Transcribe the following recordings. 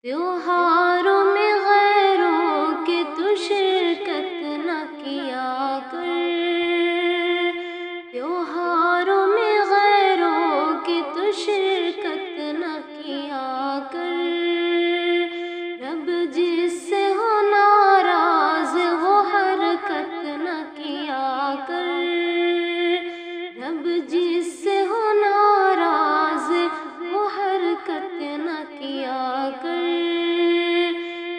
تیوہاروں میں غیروں کے تو شرکت نہ کیا کر، تیوہاروں میں غیروں کے تو شرکت نہ کیا کر، رب جس سے ہو ناراض وہ حرکت نہ کیا کر، رب جس سے ہو ناراض وہ حرکت نہ کیا کر،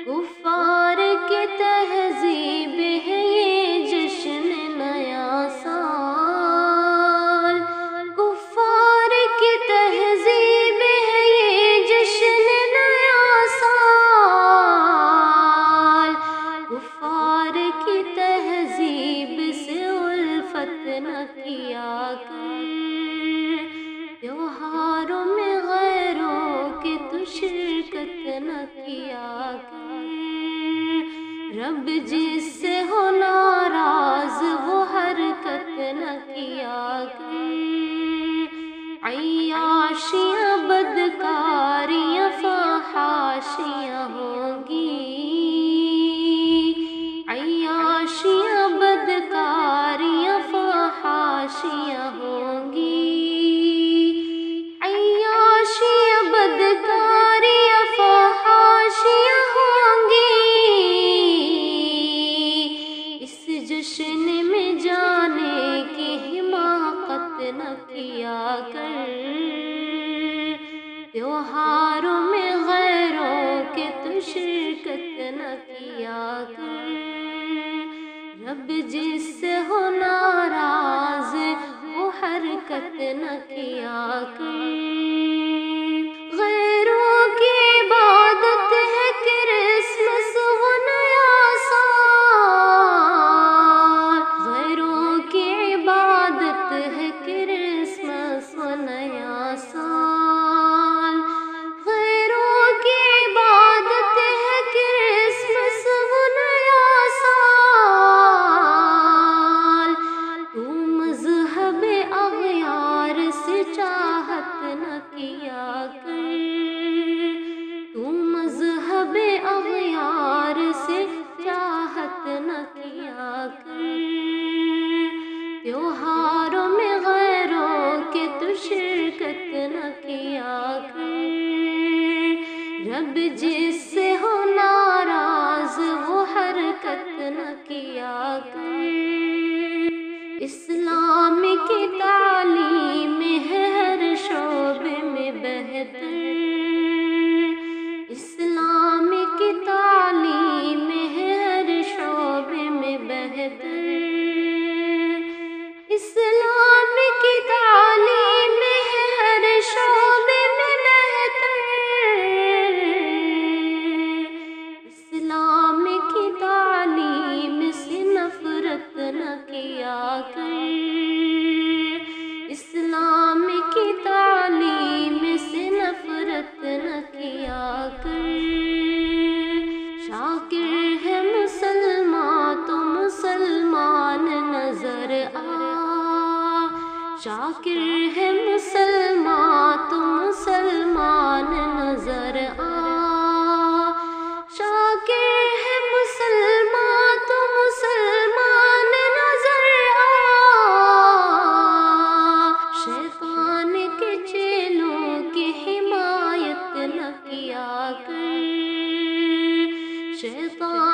کفار کی تہذیب ہے یہ جشن نیا سال، کفار کی تہذیب ہے یہ جشن نیا سال، کفار کی تہذیب سے الفت نہ کیا کر، تیوہاروں میں غیروں کے تو شرکت نہ کیا کر، رب جس سے ہو ناراض وہ حرکت نہ کیا کر، عیاشیاں بدکاریاں فحاشیاں ہوں گی، عیاشیاں بدکاریاں فحاشیاں ہوں گی، عیاشیاں بدکاریاں فحاشیاں ہوں گی، اس جشن میں جانے کی حماقت نہ کیا کر، تیوہاروں میں غیروں کے تو شرکت نہ کیا کر، رب جس سے ہو ناراض وہ حرکت نہ کیا کر، غیروں کی عبادت ہے کرسمس و نیا سال، غیروں کی عبادت ہے کرسمس و نیا سال، غیروں کی عبادت ہے کرسمس و نیا سال، تو مذہب اغیار سے چاہت نہ کیا کر، تو مذہب اغیار سے چاہت نہ کیا کر، تیوہاروں میں غیروں کے تو شرکت نہ کیا کر، رب جس سے ہو ناراض وہ حرکت نہ کیا کر، اسلام کی تعلیم ہے ہر شعبے میں بہتر، اسلام کی تعلیم ہے ہر شعبے میں بہتر، اسلام کی تعلیم ہے ہر شعبے میں بہتر، اسلام کی تعلیم سے نفرت نہ کیا کر، اسلام کی تعلیم سے نفرت نہ کیا کر، شاکر ہے مسلمان تو مسلمان نظر آ، شاکر ہے مسلمان تو مسلمان نظر آ، شاکر ہے مسلمان تو مسلمان نظر آ، شیطان کے چیلوں کی حمایت نہ کیا کر، شیطان